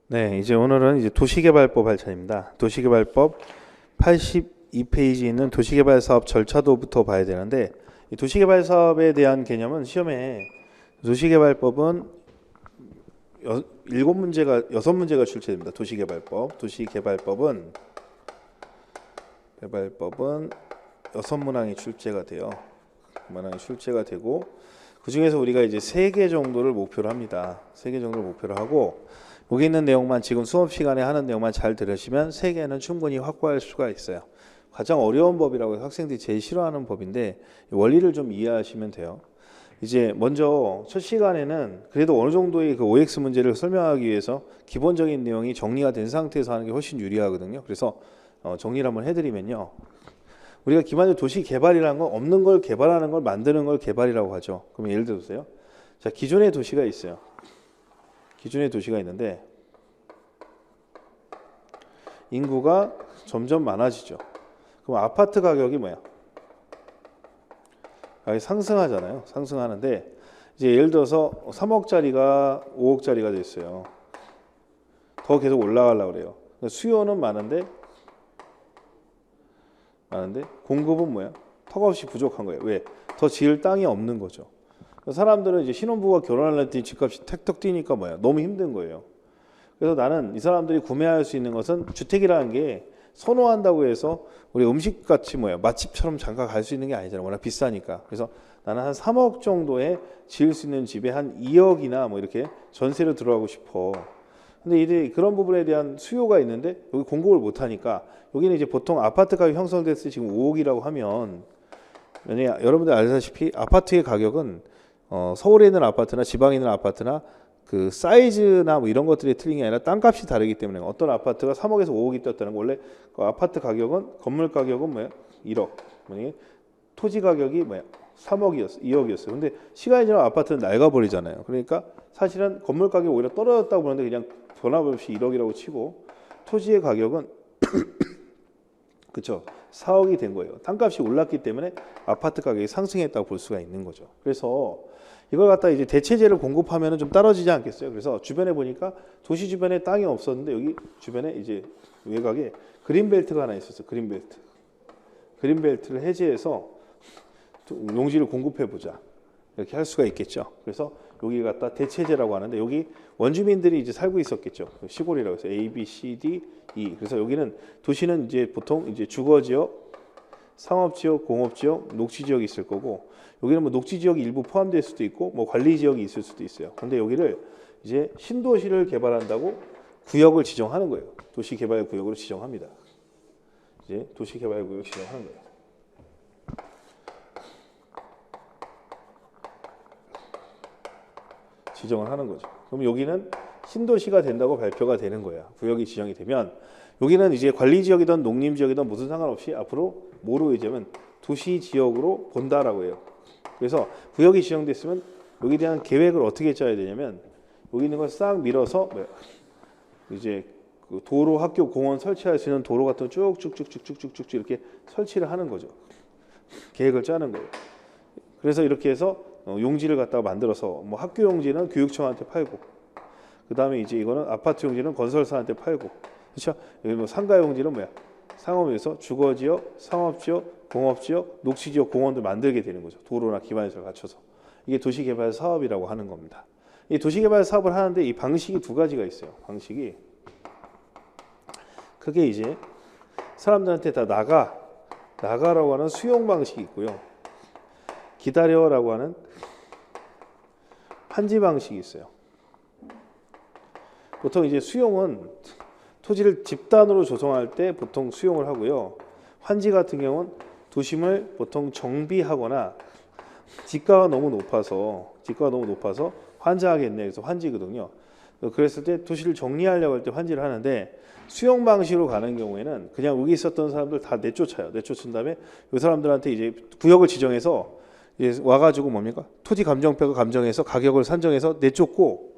네, 이제 오늘은 이제 도시개발법 할 차례입니다. 도시개발법 82페이지에 있는 도시개발 사업 절차도부터 봐야 되는데, 이 도시개발 사업에 대한 개념은 시험에 도시개발법은 6문제가 출제됩니다. 도시개발법은 6문항이 출제가 돼요. 문항이 출제가 되고, 그 중에서 우리가 이제 3개 정도를 목표로 합니다. 3개 정도를 목표로 하고, 여기 있는 내용만 지금 수업 시간에 하는 내용만 잘 들으시면 3개는 충분히 확보할 수가 있어요. 가장 어려운 법이라고 해서 학생들이 제일 싫어하는 법인데 원리를 좀 이해하시면 돼요. 이제 먼저 첫 시간에는 그래도 어느 정도의 그 OX 문제를 설명하기 위해서 기본적인 내용이 정리가 된 상태에서 하는 게 훨씬 유리하거든요. 그래서 정리를 한번 해드리면요. 우리가 기본적으로 도시 개발이라는 건 없는 걸 개발하는 걸 만드는 걸 개발이라고 하죠. 그럼 예를 들어서요. 자, 기존의 도시가 있어요. 기존의 도시가 있는데 인구가 점점 많아지죠. 그럼 아파트 가격이 뭐야? 상승하잖아요. 상승하는데 이제 예를 들어서 3억짜리가 5억짜리가 됐어요. 더 계속 올라가려고 그래요. 수요는 많은데 공급은 뭐야? 턱없이 부족한 거예요. 왜? 더 지을 땅이 없는 거죠. 사람들은 이제 신혼부부가 결혼할 때 집값이 택턱 뛰니까 뭐야? 너무 힘든 거예요. 그래서 나는 이 사람들이 구매할 수 있는 것은 주택이라는 게 선호한다고 해서 우리 음식같이 뭐야? 맛집처럼 잠깐 갈 수 있는 게 아니잖아. 워낙 비싸니까. 그래서 나는 한 3억 정도에 지을 수 있는 집에 한 2억이나 뭐 이렇게 전세로 들어가고 싶어. 근데 이제 그런 부분에 대한 수요가 있는데 여기 공급을 못 하니까 여기는 이제 보통 아파트 가격 형성됐을 때 지금 5억이라고 하면 여러분들 알다시피 아파트의 가격은 서울에 있는 아파트나 지방에 있는 아파트나 그 사이즈나 뭐 이런 것들이 틀린 게 아니라 땅값이 다르기 때문에 어떤 아파트가 3억에서 5억이 떴다는 거 원래 그 아파트 가격은 건물 가격은 뭐야? 1억. 토지 가격이 뭐야? 3억이었어. 2억이었어요. 근데 시간이 지나면 아파트는 낡아버리잖아요. 그러니까 사실은 건물 가격이 오히려 떨어졌다고 보는데 그냥 변함없이 1억이라고 치고 토지의 가격은 그쵸? 4억이 된 거예요. 땅값이 올랐기 때문에 아파트 가격이 상승했다고 볼 수가 있는 거죠. 그래서 이걸 갖다 이제 대체재를 공급하면 좀 떨어지지 않겠어요? 그래서 주변에 보니까 도시 주변에 땅이 없었는데 여기 주변에 이제 외곽에 그린벨트가 하나 있었어요. 그린벨트. 그린벨트를 해제해서 용지를 공급해 보자. 이렇게 할 수가 있겠죠. 그래서 여기 갖다 대체재라고 하는데 여기 원주민들이 이제 살고 있었겠죠. 시골이라고 해서 A, B, C, D, E. 그래서 여기는 도시는 이제 보통 이제 주거지역, 상업지역, 공업지역, 녹지지역이 있을 거고 여기는 뭐 녹지지역이 일부 포함될 수도 있고 뭐 관리지역이 있을 수도 있어요. 근데 여기를 이제 신도시를 개발한다고 구역을 지정하는 거예요. 도시개발구역으로 지정합니다. 이제 도시개발구역 지정하는 거예요. 지정을 하는 거죠. 그럼 여기는 신도시가 된다고 발표가 되는 거야. 구역이 지정이 되면 여기는 이제 관리지역이든 농림지역이든 무슨 상관없이 앞으로 뭐로 이제면 도시지역으로 본다라고 해요. 그래서 구역이 지정됐으면 여기에 대한 계획을 어떻게 짜야 되냐면 여기 있는 걸 싹 밀어서 이제 그 도로, 학교, 공원 설치할 수 있는 도로 같은 거 쭉쭉쭉쭉쭉쭉 이렇게 설치를 하는 거죠. 계획을 짜는 거예요. 그래서 이렇게 해서 용지를 갖다가 만들어서 뭐 학교 용지는 교육청한테 팔고 그 다음에 이제 이거는 아파트 용지는 건설사한테 팔고 그렇죠? 여기 뭐 상가 용지는 뭐야? 상업에서 주거지역, 상업지역, 공업지역, 녹지지역, 공원들 만들게 되는 거죠. 도로나 기반시설 갖춰서 이게 도시개발 사업이라고 하는 겁니다. 이 도시개발 사업을 하는데 이 방식이 두 가지가 있어요. 방식이 그게 이제 사람들한테 다 나가라고 하는 수용 방식이 있고요. 기다려라고 하는 판지 방식이 있어요. 보통 이제 수용은 토지를 집단으로 조성할 때 보통 수용을 하고요. 환지 같은 경우는 도심을 보통 정비하거나 지가가 너무 높아서 환지하겠네. 그래서 환지거든요. 그랬을 때 도시를 정리하려고 할 때 환지를 하는데 수용 방식으로 가는 경우에는 그냥 여기 있었던 사람들 다 내쫓아요. 내쫓은 다음에 이 사람들한테 이제 구역을 지정해서 와가지고 뭡니까? 토지 감정표가 감정해서 가격을 산정해서 내쫓고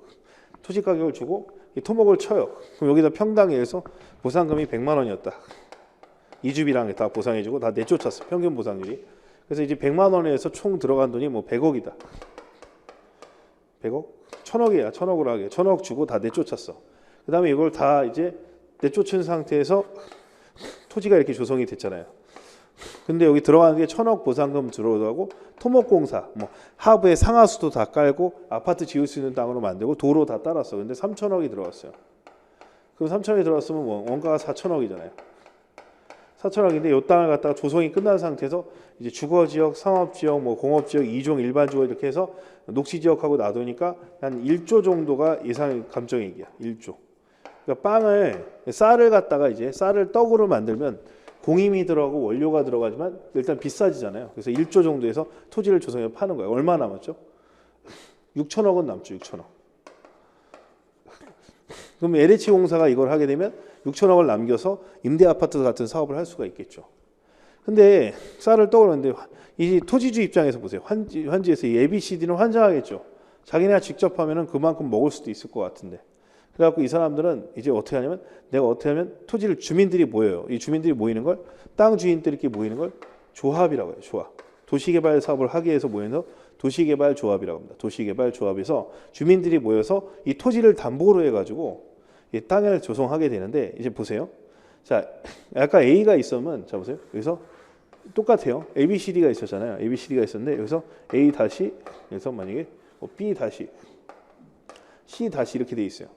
토지 가격을 주고 토목을 쳐요. 그럼 여기다 평당에 의해서 보상금이 100만 원이었다. 이주비랑 다 보상해주고 다 내쫓았어. 평균 보상률이. 그래서 이제 100만 원에 의해서 총 들어간 돈이 뭐 100억이다. 100억? 1000억이야. 1000억으로 하게. 1000억 주고 다 내쫓았어. 그다음에 이걸 다 이제 내쫓은 상태에서 토지가 이렇게 조성이 됐잖아요. 근데 여기 들어가는 게 1,000억 보상금 들어가고 토목공사, 뭐 하부에 상하수도 다 깔고 아파트 지을 수 있는 땅으로 만들고 도로 다 따랐어. 근데 3,000억이 들어갔어요. 그럼 3,000억이 들어갔으면 원가가 4,000억이잖아요. 4,000억인데 이 땅을 갖다가 조성이 끝난 상태에서 이제 주거지역, 상업지역, 뭐 공업지역, 이종 일반주거 이렇게 해서 녹지지역하고 놔두니까 한 1조 정도가 예상 감정이익이야. 1조. 그러니까 쌀을 갖다가 이제 쌀을 떡으로 만들면 공임이 들어가고 원료가 들어가지만 일단 비싸지잖아요. 그래서 1조 정도에서 토지를 조성해 파는 거예요. 얼마 남았죠? 6천억은 남죠. 6천억. 그럼 LH공사가 이걸 하게 되면 6천억을 남겨서 임대아파트 같은 사업을 할 수가 있겠죠. 근데 쌀을 떡으로 하는데 이 토지주 입장에서 보세요. 환지에서 이 ABCD는 환장하겠죠. 자기네가 직접 하면은 그만큼 먹을 수도 있을 것 같은데. 그래갖고 이 사람들은 이제 어떻게 하냐면 내가 어떻게 하면 토지를 주민들이 모여요. 이 주민들이 모이는 걸 땅 주인들끼리 모이는 걸 조합이라고 해요. 조합. 도시개발 사업을 하기 위해서 모여서 도시개발 조합이라고 합니다. 도시개발 조합에서 주민들이 모여서 이 토지를 담보로 해가지고 이 땅을 조성하게 되는데 이제 보세요. 자, 아까 A가 있으면 자 보세요. 여기서 똑같아요. ABCD가 있었잖아요. ABCD가 있었는데 여기서 A 다시 여기서 만약에 B 다시 C 다시 이렇게 돼 있어요.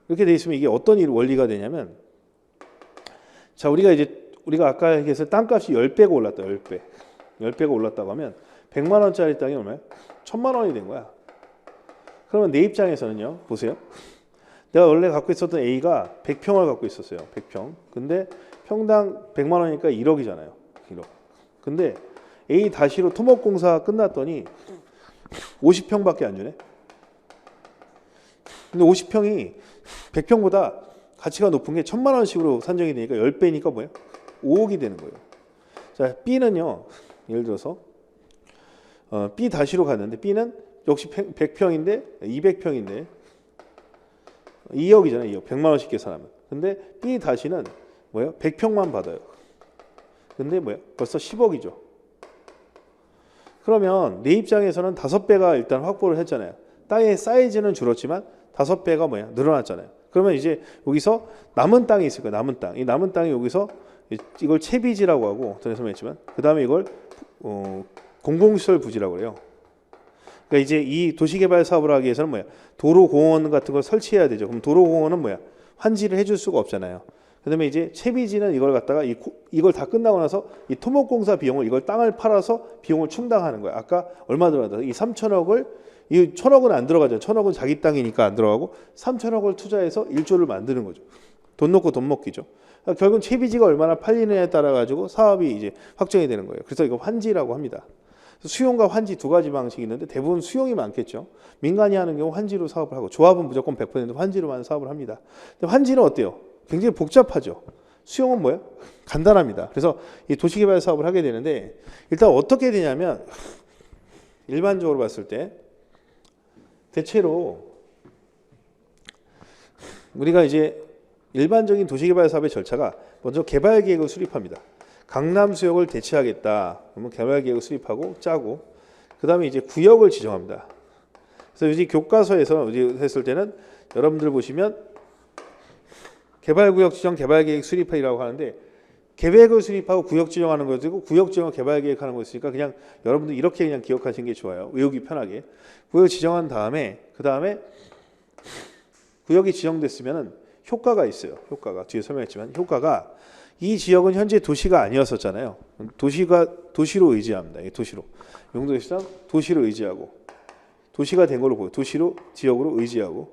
이렇게 돼 있으면 이게 어떤 원리가 되냐면 자 우리가 아까 얘기해서 땅값이 10배가 올랐다. 10배. 10배가 올랐다고 하면 100만 원짜리 땅이 얼마야? 1,000만 원이 된 거야. 그러면 내 입장에서는요. 보세요. 내가 원래 갖고 있었던 A가 100평을 갖고 있었어요. 100평. 근데 평당 100만 원이니까 1억이잖아요. 1억. 근데 A 다시로 토목공사 끝났더니 50평밖에 안 주네. 근데 50평이 100평보다 가치가 높은 게 1,000만 원씩으로 산정이 되니까 10배니까 뭐예요? 5억이 되는 거예요. 자, B는요. 예를 들어서 B 다시로 갔는데 B는 역시 100평인데 200평인데 2억이잖아요. 2억. 100만 원씩 계산하면. 근데 B 다시는 뭐예요? 100평만 받아요. 근데 뭐예요? 벌써 10억이죠. 그러면 내 입장에서는 5배가 일단 확보를 했잖아요. 땅의 사이즈는 줄었지만 5배가 뭐야? 늘어났잖아요. 그러면 이제 여기서 남은 땅이 있을 거예요. 남은 땅. 이 남은 땅이 여기서 이걸 채비지라고 하고 전에 설명했지만 그 다음에 이걸 공공시설 부지라고 그래요. 그러니까 이제 이 도시개발 사업을 하기 위해서는 뭐야? 도로공원 같은 걸 설치해야 되죠. 그럼 도로공원은 뭐야? 환지를 해줄 수가 없잖아요. 그다음에 이제 채비지는 이걸 갖다가 이걸 다 끝나고 나서 이 토목공사 비용을 이걸 땅을 팔아서 비용을 충당하는 거야. 아까 얼마 들어간다? 이 3천억을 이 1,000억은 안 들어가죠. 1,000억은 자기 땅이니까 안 들어가고 3천억을 투자해서 1조를 만드는 거죠. 돈 놓고 돈 먹기죠. 그러니까 결국은 채비지가 얼마나 팔리느냐에 따라 가지고 사업이 이제 확정이 되는 거예요. 그래서 이거 환지라고 합니다. 수용과 환지 두 가지 방식이 있는데 대부분 수용이 많겠죠. 민간이 하는 경우 환지로 사업을 하고 조합은 무조건 100% 환지로만 사업을 합니다. 근데 환지는 어때요? 굉장히 복잡하죠. 수용은 뭐예요? 간단합니다. 그래서 이 도시개발 사업을 하게 되는데 일단 어떻게 되냐면 일반적으로 봤을 때 대체로 우리가 이제 일반적인 도시개발 사업의 절차가 먼저 개발계획을 수립합니다. 강남 수역을 대체하겠다. 그러면 개발계획을 수립하고 짜고 그 다음에 이제 구역을 지정합니다. 그래서 요즘 교과서에서 했을 때는 여러분들 보시면 개발구역 지정, 개발계획 수립이라고 하는데 계획을 수립하고 구역 지정하는 것도 있고 구역 지정, 개발계획하는 거 있으니까 그냥 여러분들 이렇게 그냥 기억하시는 게 좋아요. 외우기 편하게. 구역 지정한 다음에 그 다음에 구역이 지정됐으면은 효과가 있어요. 효과가 뒤에 설명했지만 효과가 이 지역은 현재 도시가 아니었었잖아요. 도시로 의지합니다. 도시로 용도시장 도시로 의지하고 도시가 된 걸로 보여. 도시로 지역으로 의지하고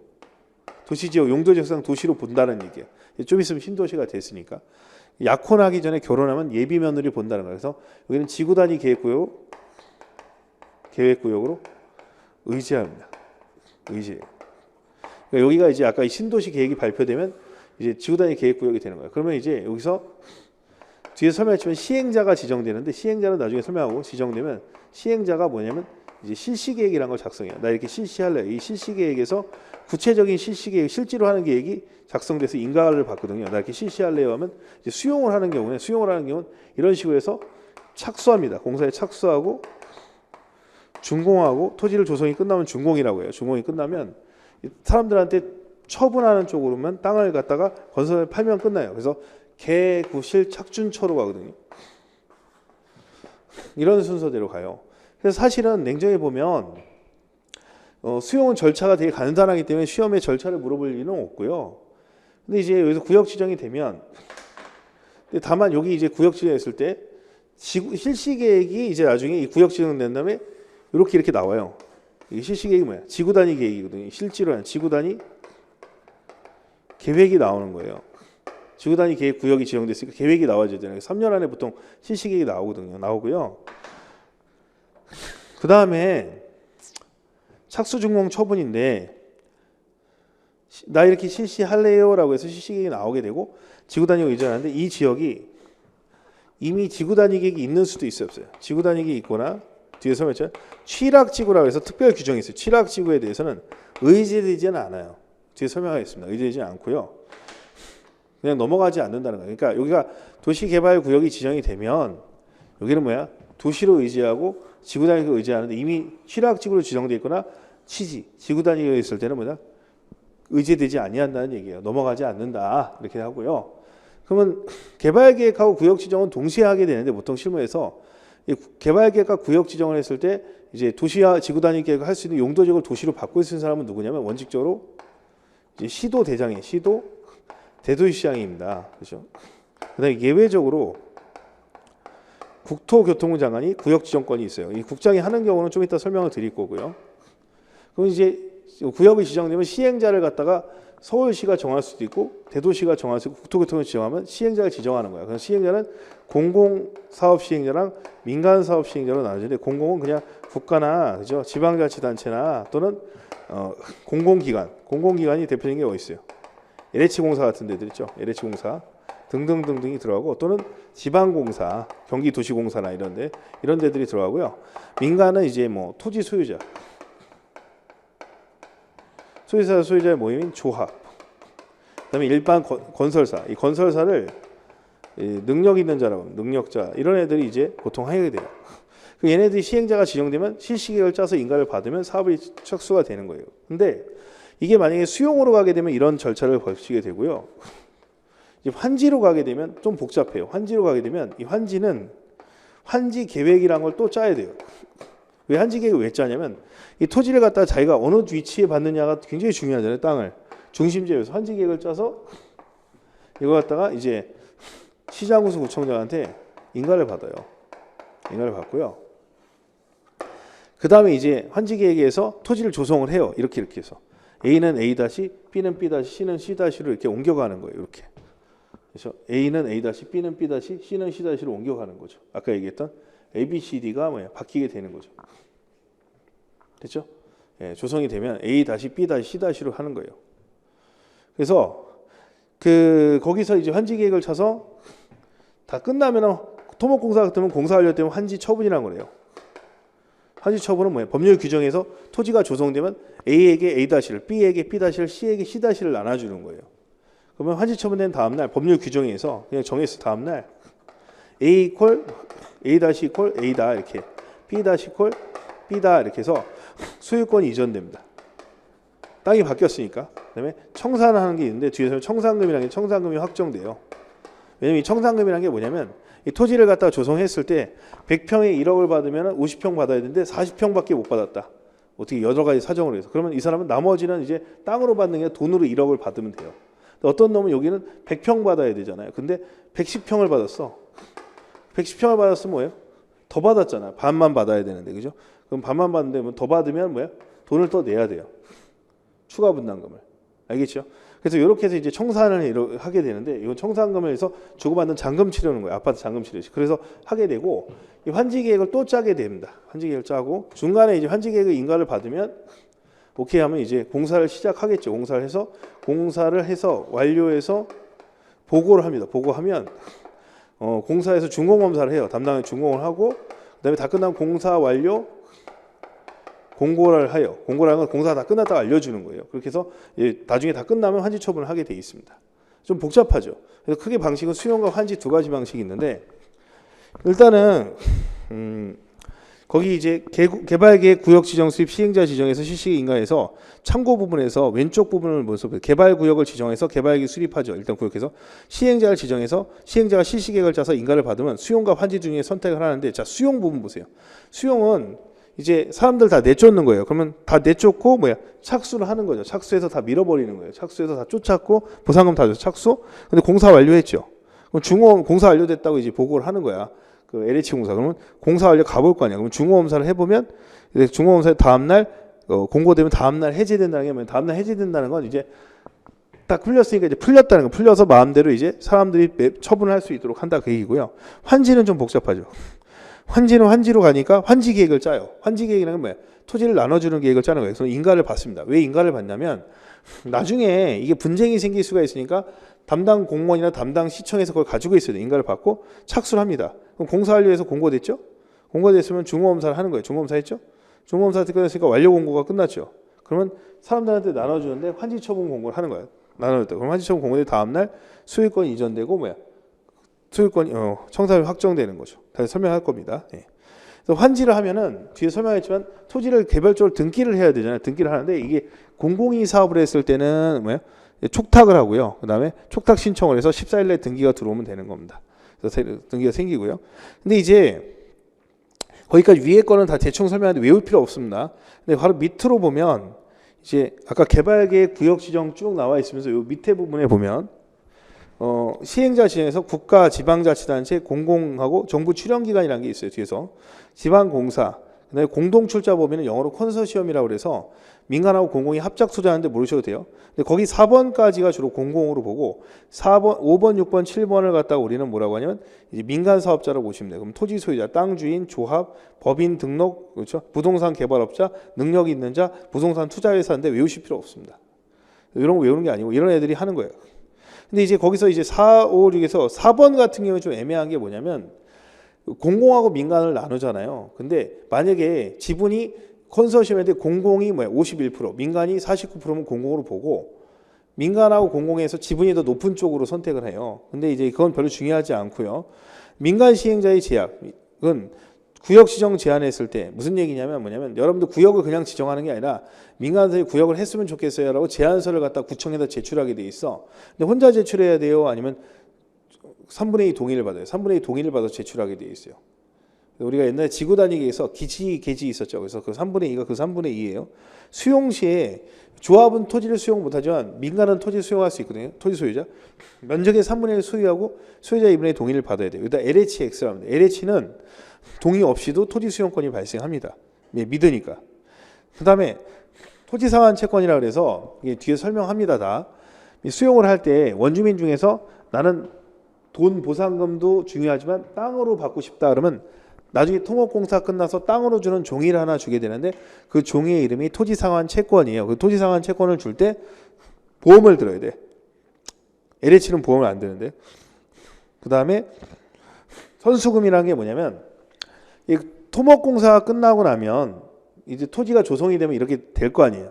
도시지역 용도지역상 도시로 본다는 얘기예요. 좀 있으면 신도시가 됐으니까 약혼하기 전에 결혼하면 예비 며느리 본다는 거예요. 그래서 여기는 지구 단위 계획구역으로 의지합니다. 의지해요. 그러니까 여기가 이제 아까 이 신도시 계획이 발표되면 이제 지구 단위 계획구역이 되는 거예요. 그러면 이제 여기서 뒤에 설명했지만 시행자가 지정되는데 시행자는 나중에 설명하고 지정되면 시행자가 뭐냐면 이제 실시계획이라는 걸 작성해요. 나 이렇게 실시할래요. 이 실시계획에서 구체적인 실시계획, 실제로 하는 계획이 작성돼서 인가를 받거든요. 나 이렇게 실시할래요 하면 이제 수용을 하는 경우는 이런 식으로 해서 착수합니다. 공사에 착수하고 준공하고 토지를 조성이 끝나면 준공이라고 해요. 준공이 끝나면 사람들한테 처분하는 쪽으로만 땅을 갖다가 건설을 팔면 끝나요. 그래서 개구실 착준처로 가거든요. 이런 순서대로 가요. 그래서 사실은 냉정히 보면 수용은 절차가 되게 간단하기 때문에 시험에 절차를 물어볼 일은 없고요. 근데 이제 여기서 구역 지정이 되면, 근데 다만 여기 이제 구역 지정했을 때 실시 계획이 이제 나중에 이 구역 지정된 다음에 이렇게 나와요. 이게 실시 계획이 뭐야? 지구 단위 계획이거든요. 실제로는 지구 단위 계획이 나오는 거예요. 지구 단위 계획 구역이 지정됐으니까 계획이 나와줘야 되는 거예요. 3년 안에 보통 실시 계획이 나오고요. 그 다음에 착수준공 처분인데 나 이렇게 실시할래요라고 해서 실시 계획이 나오게 되고 지구 단위로 이전하는데 이 지역이 이미 지구 단위 계획이 있는 수도 있어요, 없어요? 지구 단위 계획이 있거나 뒤에 설명했죠. 취락지구라고 해서 특별 규정이 있어요. 취락지구에 대해서는 의제되지는 않아요. 뒤에 설명하겠습니다. 의제되지 않고요. 그냥 넘어가지 않는다는 거예요. 그러니까 여기가 도시개발구역이 지정이 되면 여기는 뭐야? 도시로 의지하고 지구 단위로 의지하는데 이미 취락지구로 지정되어 있거나 지구 단위로 있을 때는 뭐냐? 의제되지 아니한다는 얘기예요. 넘어가지 않는다 이렇게 하고요. 그러면 개발계획하고 구역 지정은 동시에 하게 되는데 보통 실무에서 개발계획과 구역 지정을 했을 때 이제 도시와 지구 단위 계획을 할 수 있는 용도 지역을 도시로 바꿀 수 있는 사람은 누구냐면 원칙적으로 이제 시도 대장이 시도 대도시장입니다. 그렇죠? 그다음에 예외적으로 국토교통부 장관이 구역 지정권이 있어요. 이 국장이 하는 경우는 좀 이따 설명을 드릴 거고요. 그럼 이제 구역이 지정되면 시행자를 갖다가 서울시가 정할 수도 있고 대도시가 정할 수 있고 국토교통을 지정하면 시행자를 지정하는 거야. 그래서 시행자는 공공사업 시행자랑 민간사업 시행자로 나눠지는데 공공은 그냥 국가나 그죠 지방자치단체나 또는 공공기관이 대표적인 게 어디 있어요? LH공사 같은 데들 있죠. LH공사 등등등등이 들어가고 또는 지방공사, 경기도시공사나 이런 데들이 들어가고요. 민간은 이제 뭐 토지 소유자의 모임인 조합. 그다음에 일반 건설사. 이 건설사를 능력 있는 자라고 능력자 이런 애들이 이제 보통 하게 돼요. 그 얘네들이 시행자가 지정되면 실시계획을 짜서 인가를 받으면 사업이 착수가 되는 거예요. 근데 이게 만약에 수용으로 가게 되면 이런 절차를 거치게 되고요. 이제 환지로 가게 되면 좀 복잡해요. 환지로 가게 되면 이 환지는 환지 계획이라는 걸 또 짜야 돼요. 왜 환지 계획을 왜 짜냐면 이 토지를 갖다가 자기가 어느 위치에 받느냐가 굉장히 중요하잖아요. 땅을 중심지에서 환지 계획을 짜서 이거 갖다가 이제 시장구수 구청장한테 인가를 받아요. 인가를 받고요. 그 다음에 이제 환지 계획에서 토지를 조성을 해요. 이렇게 해서 A는 A-, B는 B-, C는 C-로 이렇게 옮겨가는 거예요. 이렇게. 그래서 A는 A-, B는 B-, C는 C-로 옮겨가는 거죠. 아까 얘기했던 A, B, C, D가 뭐야? 바뀌게 되는 거죠. 됐죠? 예, 조성이 되면 A-, B-, C-로 하는 거예요. 그래서 거기서 이제 환지 계획을 짜서 다 끝나면은 토목공사 같으면 공사 완료되면 환지 처분이라는 거래요. 환지 처분은 뭐예요? 법률 규정에서 토지가 조성되면 A에게 A-를, B에게 B-를, C에게 C-를 나눠주는 거예요. 그러면 환지 처분된 다음 날 법률 규정에 서 그냥 정했어. 다음 날 A 이퀄 A 이퀄 A다 이렇게 B 이퀄 B다 이렇게 해서 소유권이 이전됩니다. 땅이 바뀌었으니까. 그다음에 청산하는 게 있는데 뒤에서 청산금이라는 게 청산금이 확정돼요. 왜냐면 이 청산금이라는 게 뭐냐면 이 토지를 갖다가 조성했을 때 100평에 1억을 받으면 50평 받아야 되는데 40평밖에 못 받았다. 어떻게 여러 가지 사정으로 해서. 그러면 이 사람은 나머지는 이제 땅으로 받는 게 돈으로 1억을 받으면 돼요. 어떤 놈은 여기는 100평 받아야 되잖아요. 근데 110평을 받았어. 110평을 받았으면 뭐예요? 더 받았잖아. 반만 받아야 되는데. 그죠? 그럼 반만 받는데 더 받으면 뭐야? 돈을 더 내야 돼요. 추가 분담금을. 알겠죠? 그래서 이렇게 해서 이제 청산을 하게 되는데 이건 청산금을 해서 주고받는 잔금 치르는 거예요. 아파트 잔금 치르. 그래서 하게 되고 이 환지 계획을 또 짜게 됩니다. 환지 계획을 짜고 중간에 이제 환지 계획의 인가를 받으면 오케이 하면 이제 공사를 시작하겠죠. 공사를 해서 완료해서 보고를 합니다. 보고하면 공사에서 준공검사를 해요. 담당의 준공을 하고 그다음에 다 끝나면 공사 완료 공고를 해요. 공고라는 건 공사가 다 끝났다고 알려주는 거예요. 그렇게 해서 나중에 다 끝나면 환지 처분을 하게 돼 있습니다. 좀 복잡하죠. 그래서 크게 방식은 수용과 환지 두 가지 방식이 있는데 일단은 거기 이제 개발계획 구역 지정 수립 시행자 지정에서 실시 인가에서 참고 부분에서 왼쪽 부분을 보면서 개발구역을 지정해서 개발계획 수립하죠. 일단 구역에서 시행자를 지정해서 시행자가 실시계획을 짜서 인가를 받으면 수용과 환지 중에 선택을 하는데, 자 수용 부분 보세요. 수용은 이제 사람들 다 내쫓는 거예요. 그러면 다 내쫓고 착수를 하는 거죠. 착수해서 다 밀어버리는 거예요. 착수해서 다 쫓았고 보상금 다 줘서 착수. 근데 공사 완료했죠. 그럼 중호업 공사 완료됐다고 이제 보고를 하는 거야. 그 LH 공사. 그러면 공사 완료 가볼 거 아니야. 그러면 중호검사를 해보면 이제 중호검사 다음날 공고되면 다음날 해제된다는 게 뭐냐? 다음날 해제된다는 건 이제 딱 풀렸으니까 이제 풀렸다는 거. 풀려서 마음대로 이제 사람들이 처분을 할 수 있도록 한다 그 얘기고요. 환지는 좀 복잡하죠. 환지는 환지로 가니까 환지 계획을 짜요. 환지 계획이라는 건 뭐야? 토지를 나눠주는 계획을 짜는 거예요. 그래서 인가를 받습니다. 왜 인가를 받냐면 나중에 이게 분쟁이 생길 수가 있으니까 담당 공무원이나 담당 시청에서 그걸 가지고 있어야 돼. 인가를 받고 착수를 합니다. 그럼 공사 완료해서 공고됐죠? 공고됐으면 중호검사를 하는 거예요. 중호검사 했죠? 중호검사 끝났으니까 완료 공고가 끝났죠. 그러면 사람들한테 나눠주는데 환지 처분 공고를 하는 거예요. 나눠줬다. 그럼 환지 처분 공고된 다음날 소유권이 이전되고 소유권이 청사율이 확정되는 거죠. 다시 설명할 겁니다. 예. 그래서 환지를 하면은 뒤에 설명했지만 토지를 개별적으로 등기를 해야 되잖아요. 등기를 하는데 이게 공공이 사업을 했을 때는 촉탁을 하고요. 그다음에 촉탁 신청을 해서 14일 내에 등기가 들어오면 되는 겁니다. 그래서 등기가 생기고요. 근데 이제 거기까지 위에 거는 다 대충 설명하는데 외울 필요 없습니다. 근데 바로 밑으로 보면 이제 아까 개발계획 구역 지정 쭉 나와 있으면서 요 밑에 부분에 보면 시행자 지정에서 국가 지방자치단체 공공하고 정부 출연기관이라는 게 있어요. 뒤에서 지방공사, 그다음에 공동출자 범위는 영어로 컨소시엄이라고 그래서 민간하고 공공이 합작 투자하는데 모르셔도 돼요. 근데 거기 4번까지가 주로 공공으로 보고 4번, 5번, 6번, 7번을 갖다가 우리는 뭐라고 하냐면 이제 민간 사업자라고 보시면 돼요. 그럼 토지 소유자, 땅 주인, 조합, 법인 등록, 그렇죠? 부동산 개발업자, 능력 있는 자, 부동산 투자회사인데 외우실 필요 없습니다. 이런 거 외우는 게 아니고 이런 애들이 하는 거예요. 근데 이제 거기서 이제 4, 5, 6에서 4번 같은 경우에 좀 애매한 게 뭐냐면 공공하고 민간을 나누잖아요. 근데 만약에 지분이 컨소시엄인데 공공이 51%, 민간이 49%면 공공으로 보고 민간하고 공공에서 지분이 더 높은 쪽으로 선택을 해요. 근데 이제 그건 별로 중요하지 않고요. 민간 시행자의 제약은 구역 지정 제한했을 때 무슨 얘기냐면 뭐냐면 여러분들 구역을 그냥 지정하는 게 아니라 민간에서 구역을 했으면 좋겠어요라고 제안서를 갖다 구청에다 제출하게 돼 있어. 근데 혼자 제출해야 돼요? 아니면 3분의 2 동의를 받아요? 3분의 2 동의를 받아서 제출하게 돼 있어요. 우리가 옛날에 지구 다니기에서 계지 있었죠. 그래서 그 3분의 2가 그 3분의 2예요. 수용 시에 조합은 토지를 수용 못하지만 민간은 토지 수용할 수 있거든요. 토지 소유자. 면적의 3분의 1을 소유하고 소유자 2분의 1 동의를 받아야 돼요. 여기다 LHX라고 합니다. LH는 동의 없이도 토지 수용권이 발생합니다. 믿으니까. 그 다음에 토지 상환 채권이라 그래서 이게 뒤에 설명합니다. 다. 수용을 할 때 원주민 중에서 나는 돈 보상금도 중요하지만 땅으로 받고 싶다 그러면 나중에 통업공사 끝나서 땅으로 주는 종이를 하나 주게 되는데 그 종이의 이름이 토지상환 채권이에요. 그 토지상환 채권을 줄 때 보험을 들어야 돼. LH는 보험을 안 드는데. 그 다음에 선수금이라는 게 뭐냐면 이 토목공사가 끝나고 나면 이제 토지가 조성이 되면 이렇게 될 거 아니에요.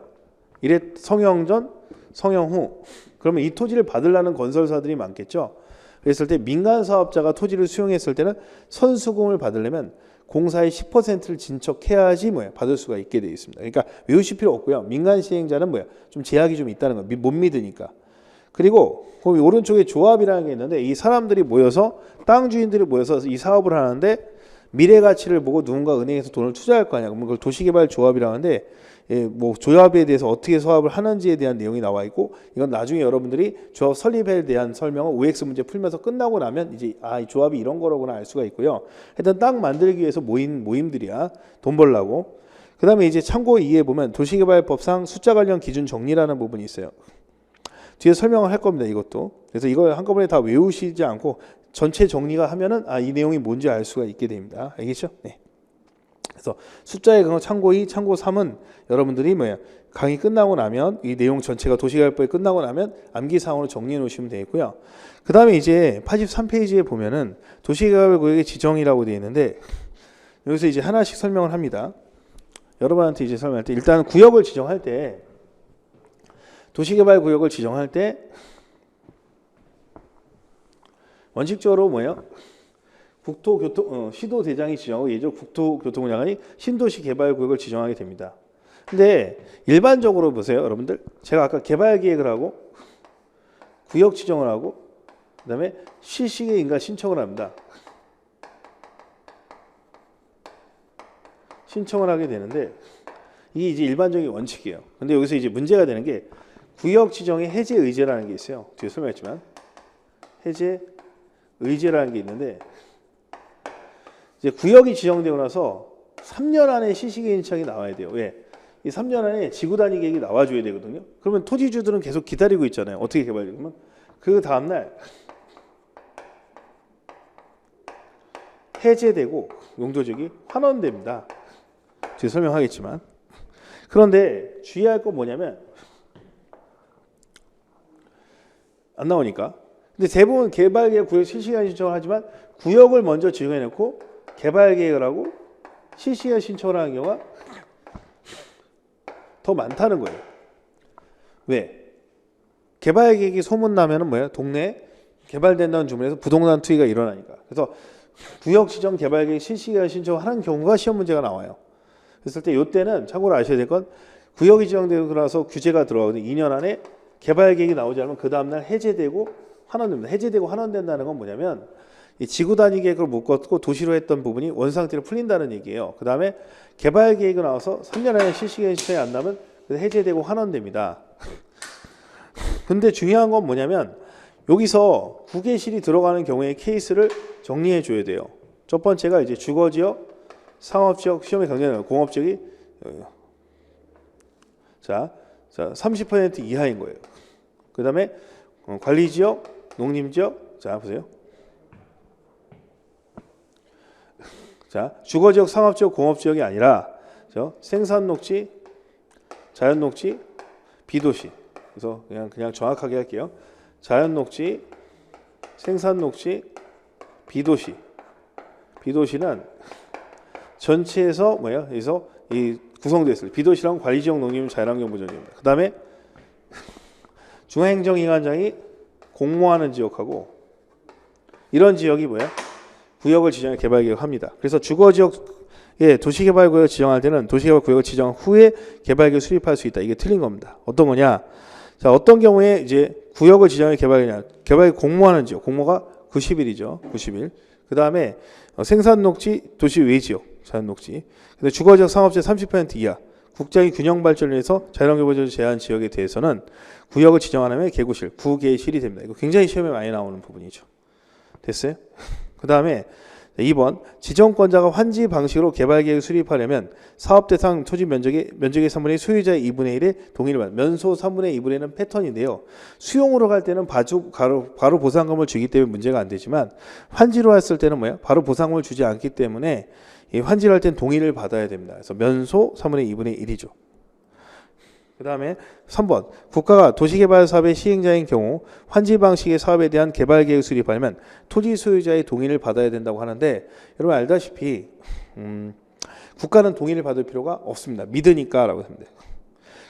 이래 성형 전, 성형 후. 그러면 이 토지를 받으려는 건설사들이 많겠죠. 그랬을 때 민간 사업자가 토지를 수용했을 때는 선수금을 받으려면 공사의 10%를 진척해야지 받을 수가 있게 되어 있습니다. 그러니까 외우실 필요 없고요. 민간 시행자는 좀 제약이 좀 있다는 거 못 믿으니까. 그리고 거기 오른쪽에 조합이라는 게 있는데 이 사람들이 모여서 땅 주인들이 모여서 이 사업을 하는데 미래 가치를 보고 누군가 은행에서 돈을 투자할 거 아니야. 그러면 그걸 도시개발조합이라고 하는데 조합에 대해서 어떻게 사업을 하는지에 대한 내용이 나와 있고 이건 나중에 여러분들이 조합 설립에 대한 설명을 OX 문제 풀면서 끝나고 나면 이제 이 조합이 이런 거로구나 알 수가 있고요. 하여튼 땅 만들기 위해서 모임들이야. 돈 벌라고. 그 다음에 이제 참고 2에 보면 도시개발법상 숫자 관련 기준 정리라는 부분이 있어요. 뒤에 설명을 할 겁니다. 이것도. 그래서 이걸 한꺼번에 다 외우시지 않고 전체 정리가 하면은 이 내용이 뭔지 알 수가 있게 됩니다. 알겠죠? 네. 그래서 숫자의 경우 참고 2, 참고 3은 여러분들이 강의 끝나고 나면 이 내용 전체가 도시개발법이 끝나고 나면 암기사항으로 정리해 놓으시면 되겠고요. 그 다음에 이제 83페이지에 보면은 도시개발구역의 지정이라고 되어 있는데 여기서 이제 하나씩 설명을 합니다. 여러분한테 이제 설명할 때 일단 구역을 지정할 때 도시개발구역을 지정할 때 원칙적으로 시도대장이 지정하고 예적 국토교통장관이 신도시 개발구역을 지정하게 됩니다. 근데 일반적으로 보세요, 여러분들. 제가 아까 개발계획을 하고 구역 지정을 하고 그다음에 실시계획인가 신청을 합니다. 신청을 하게 되는데 이게 이제 일반적인 원칙이에요. 근데 여기서 이제 문제가 되는 게 구역 지정의 해제 의제라는 게 있어요. 뒤에 설명했지만 해제 의제라는 게 있는데 이제 구역이 지정되고 나서 3년 안에 실시계획 신청이 나와야 돼요. 왜? 이 3년 안에 지구 단위 계획이 나와줘야 되거든요. 그러면 토지주들은 계속 기다리고 있잖아요. 어떻게 개발되면 그 다음날 해제되고 용도적이 환원됩니다. 제가 설명하겠지만 그런데 주의할 건 뭐냐면 안 나오니까 근데 대부분 개발계획 구역 실시간 신청을 하지만 구역을 먼저 지정해놓고 개발계획을 하고 실시간 신청을 하는 경우가 더 많다는 거예요. 왜? 개발계획이 소문나면은 뭐예요? 동네에 개발된다는 주문에서 부동산 투기가 일어나니까. 그래서 구역 지정 개발계획 실시간 신청을 하는 경우가 시험 문제가 나와요. 그랬을 때 이때는 참고로 아셔야 될 건 구역이 지정되고 나서 규제가 들어가거든요. 2년 안에 개발계획이 나오지 않으면 그 다음날 해제되고 환원됩니다. 해제되고 환원된다는 건 뭐냐면 이 지구 단위 계획을 묶었고 도시로 했던 부분이 원상태로 풀린다는 얘기예요. 그 다음에 개발계획이 나와서 3년 안에 실시간 신청이 안 나면 해제되고 환원됩니다. 근데 중요한 건 뭐냐면 여기서 구계실이 들어가는 경우의 케이스를 정리해 줘야 돼요. 첫 번째가 이제 주거지역, 상업지역, 시험에 강조하는 공업지역이 자 30% 이하인 거예요. 그 다음에 관리지역, 농림지역, 자 보세요. 자 주거지역, 상업지역, 공업지역이 아니라 생산녹지, 자연녹지, 비도시. 그래서 그냥 정확하게 할게요. 자연녹지, 생산녹지, 비도시. 비도시는 전체에서 뭐예요? 여기서 이 구성되어 있어요. 비도시랑 관리지역 농림 자연환경보전입니다. 그 다음에 중앙행정기관장이 공모하는 지역하고 이런 지역이 뭐야? 구역을 지정해 개발계획합니다. 그래서 주거지역에 도시개발구역을 지정할 때는 도시개발구역을 지정 후에 개발계획 수립할 수 있다. 이게 틀린 겁니다. 어떤 거냐? 자, 어떤 경우에 이제 구역을 지정해 개발계획 공모하는 지역, 공모가 90일이죠. 90일. 그 다음에 생산녹지, 도시 외지역, 자연녹지. 근데 주거지역, 상업지역 30% 이하, 국장이 균형 발전을 위해서 자연환경보전 제한 지역에 대해서는 구역을 지정하면 개구실, 구계실이 됩니다. 이거 굉장히 시험에 많이 나오는 부분이죠. 됐어요? 그 다음에 2번 지정권자가 환지 방식으로 개발계획을 수립하려면 사업 대상 토지 면적의 3분의 1 소유자의 2분의 1의 동의를 받는 면소 3분의 2분의 1은 패턴인데요. 수용으로 갈 때는 바로 보상금을 주기 때문에 문제가 안 되지만 환지로 했을 때는 뭐야? 바로 보상금을 주지 않기 때문에 이 환지를 할 때는 동의를 받아야 됩니다. 그래서 면소 3분의 2분의 1이죠. 그 다음에 3번 국가가 도시개발 사업의 시행자인 경우 환지 방식의 사업에 대한 개발계획을 수립하려면 토지 소유자의 동의를 받아야 된다고 하는데 여러분 알다시피 국가는 동의를 받을 필요가 없습니다. 믿으니까 라고 합니다.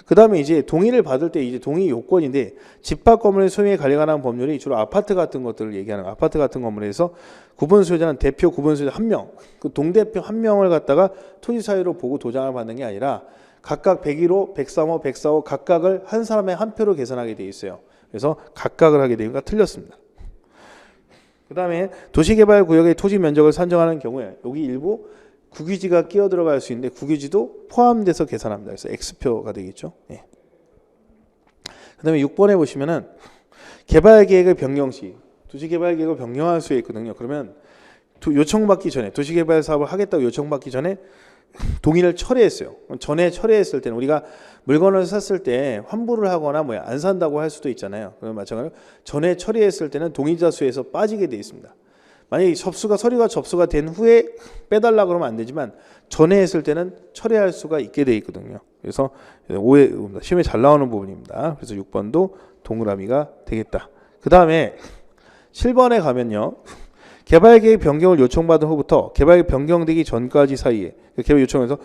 그 다음에 이제 동의를 받을 때 이제 동의 요건인데 집합 건물의 소유에 관련한 법률이 주로 아파트 같은 것들을 얘기하는 거예요. 아파트 같은 건물에서 구분 소유자는 대표 구분 소유자 1명, 그 동대표 1명을 갖다가 토지 사유로 보고 도장을 받는 게 아니라 각각 101호, 103호, 104호 각각을 한 사람의 한 표로 계산하게 돼 있어요. 그래서 각각을 하게 되니까 틀렸습니다. 그 다음에 도시개발구역의 토지 면적을 산정하는 경우에 여기 일부 국유지가 끼어 들어갈 수 있는데 국유지도 포함돼서 계산합니다. 그래서 X표가 되겠죠. 예. 그 다음에 6번에 보시면은 개발계획의 변경 시 도시개발계획을 변경할 수 있거든요. 그러면 요청받기 전에 도시개발 사업을 하겠다고 요청받기 전에 동의를 철회했어요. 전에 철회했을 때는 우리가 물건을 샀을 때 환불을 하거나 뭐야 안 산다고 할 수도 있잖아요. 그럼 마찬가지로 전에 철회했을 때는 동의자 수에서 빠지게 돼 있습니다. 만약에 서류가 접수가 된 후에 빼달라 그러면 안 되지만 전에 했을 때는 철회할 수가 있게 돼 있거든요. 그래서 시험에 잘 나오는 부분입니다. 그래서 6번도 동그라미가 되겠다. 그 다음에 7번에 가면요. 개발계획 변경을 요청받은 후부터 개발계획 변경되기 전까지 사이에 개발 요청에서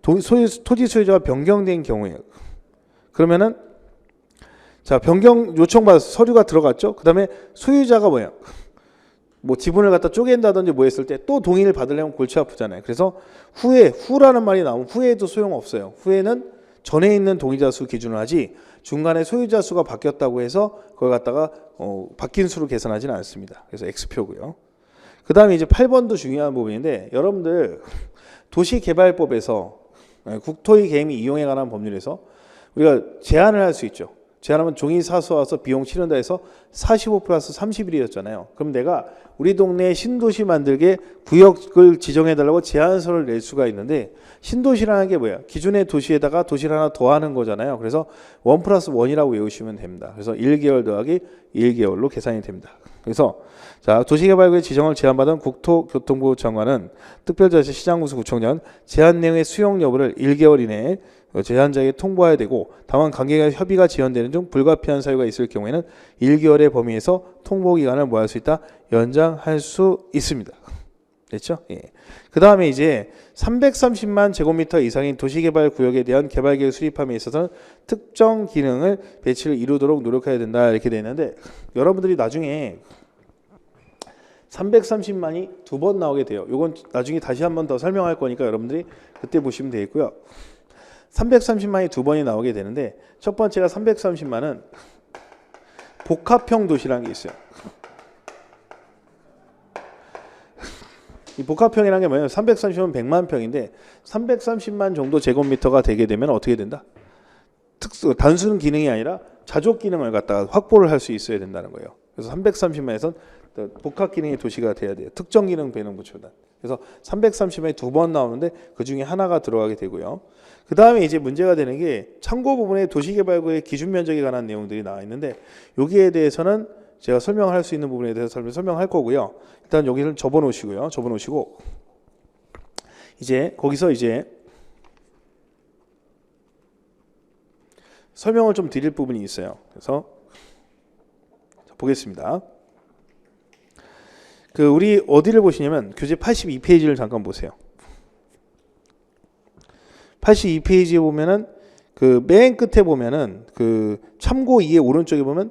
토지 소유자가 변경된 경우에 그러면은 자 변경 요청받아서 서류가 들어갔죠. 그 다음에 소유자가 뭐야? 뭐 지분을 갖다 쪼갠다든지 뭐 했을 때 또 동의를 받으려면 골치 아프잖아요. 그래서 후라는 말이 나오면 후에도 소용없어요. 후에는 전에 있는 동의자 수 기준으로 하지 중간에 소유자 수가 바뀌었다고 해서 그걸 갖다가 바뀐 수로 계산하지는 않습니다. 그래서 X표고요. 그 다음에 이제 8번도 중요한 부분인데 여러분들 도시개발법에서 국토의 개임이 이용에 관한 법률에서 우리가 제한을 할 수 있죠. 제한하면 종이 사서 와서 비용 치른다 해서 45 플러스 30일이었잖아요. 그럼 내가 우리 동네에 신도시 만들게 구역을 지정해달라고 제안서를 낼 수가 있는데 신도시라는 게 뭐야? 기존의 도시에다가 도시를 하나 더 하는 거잖아요. 그래서 1 플러스 1이라고 외우시면 됩니다. 그래서 1개월 더하기 1개월로 계산이 됩니다. 그래서 자 도시개발구역 지정을 제한받은 국토교통부 장관은 특별자치 시장군수 구청장 제한 내용의 수용 여부를 1개월 이내에 제한자에게 통보해야 되고 다만 관계가 협의가 지연되는 중 불가피한 사유가 있을 경우에는 1개월의 범위에서 통보 기간을 뭐 할 수 있다? 연장할 수 있습니다. 됐죠? 예. 그 다음에 이제 330만 제곱미터 이상인 도시개발 구역에 대한 개발계획 수립함에 있어서는 특정 기능을 배치를 이루도록 노력해야 된다 이렇게 되어 있는데 여러분들이 나중에 330만이 두 번 나오게 돼요. 이건 나중에 다시 한 번 더 설명할 거니까 여러분들이 그때 보시면 되겠고요. 330만이 두 번이 나오게 되는데 첫 번째가 330만은 복합형 도시라는 게 있어요. 이 복합형이라는 게 뭐냐면 330은 100만 평인데 330만 정도 제곱미터가 되게 되면 어떻게 된다? 단순 기능이 아니라 자족 기능을 갖다가 확보를 할 수 있어야 된다는 거예요. 그래서 330만에선 복합 기능의 도시가 돼야 돼요. 특정 기능 배능부초단. 그래서 330만이 두 번 나오는데 그 중에 하나가 들어가게 되고요. 그 다음에 이제 문제가 되는 게 참고 부분에 도시개발구의 기준 면적에 관한 내용들이 나와 있는데 여기에 대해서는 제가 설명할 수 있는 부분에 대해서 설명할 거고요. 일단 여기를 접어놓으시고요. 접어놓으시고 이제 거기서 이제 설명을 좀 드릴 부분이 있어요. 그래서 보겠습니다. 우리 어디를 보시냐면 교재 82페이지를 잠깐 보세요. 82페이지에 보면은 맨 끝에 보면은 참고 2의 오른쪽에 보면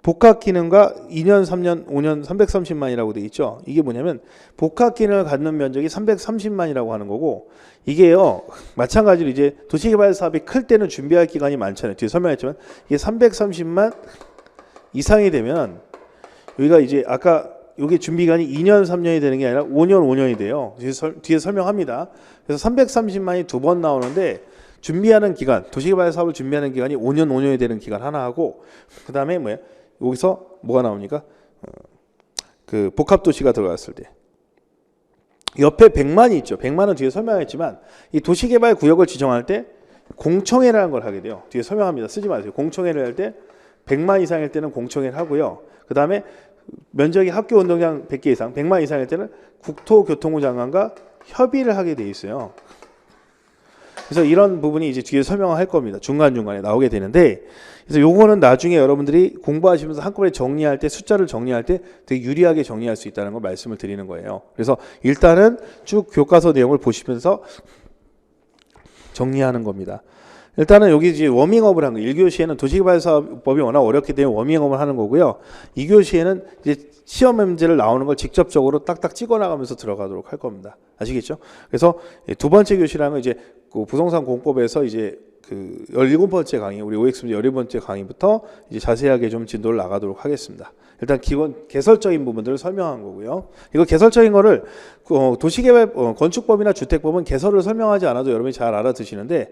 복합 기능과 2년, 3년, 5년 330만이라고 돼 있죠. 이게 뭐냐면 복합 기능을 갖는 면적이 330만이라고 하는 거고 이게요. 마찬가지로 이제 도시개발 사업이 클 때는 준비할 기간이 많잖아요. 뒤에 설명했지만 이게 330만 이상이 되면 여기가 이제 아까 이게 준비기간이 2년, 3년이 되는 게 아니라 5년, 5년이 돼요. 뒤에 설명합니다. 그래서 330만이 두 번 나오는데 준비하는 기간, 도시개발 사업을 준비하는 기간이 5년, 5년이 되는 기간 하나 하고 그 다음에 뭐야? 여기서 뭐가 나옵니까? 복합도시가 들어갔을 때 옆에 100만이 있죠. 100만은 뒤에 설명했지만 이 도시개발 구역을 지정할 때 공청회라는 걸 하게 돼요. 뒤에 설명합니다. 쓰지 마세요. 공청회를 할 때 100만 이상일 때는 공청회를 하고요. 그 다음에 면적이 학교 운동장 100개 이상, 100만 이상일 때는 국토교통부 장관과 협의를 하게 돼 있어요. 그래서 이런 부분이 이제 뒤에 설명을 할 겁니다. 중간중간에 나오게 되는데 그래서 요거는 나중에 여러분들이 공부하시면서 한꺼번에 정리할 때 숫자를 정리할 때 되게 유리하게 정리할 수 있다는 걸 말씀을 드리는 거예요. 그래서 일단은 쭉 교과서 내용을 보시면서 정리하는 겁니다. 일단은 여기 이제 워밍업을 한 거예요. 1교시에는 도시개발사업법이 워낙 어렵기 때문에 워밍업을 하는 거고요. 2교시에는 이제 시험 문제를 나오는 걸 직접적으로 딱딱 찍어 나가면서 들어가도록 할 겁니다. 아시겠죠? 그래서 두 번째 교시라는 건 이제 부동산 공법에서 이제 17번째 강의, 우리 OX 17번째 강의부터 이제 자세하게 좀 진도를 나가도록 하겠습니다. 일단 기본 개설적인 부분들을 설명한 거고요. 이거 개설적인 거를 도시개발 건축법이나 주택법은 개설을 설명하지 않아도 여러분이 잘 알아두시는데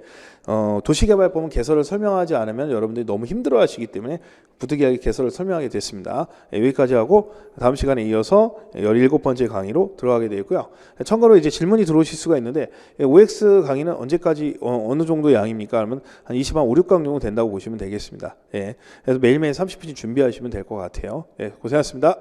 도시개발법은 개설을 설명하지 않으면 여러분들이 너무 힘들어하시기 때문에 부득이하게 개설을 설명하게 됐습니다. 여기까지 하고 다음 시간에 이어서 17번째 강의로 들어가게 되고요. 참고로 이제 질문이 들어오실 수가 있는데 OX 강의는 언제까지 어느 정도 양입니까? 그러면 한 20한 5, 6강 정도 된다고 보시면 되겠습니다. 예. 그래서 매일매일 30분씩 준비하시면 될 것 같아요. 예, 고생하셨습니다.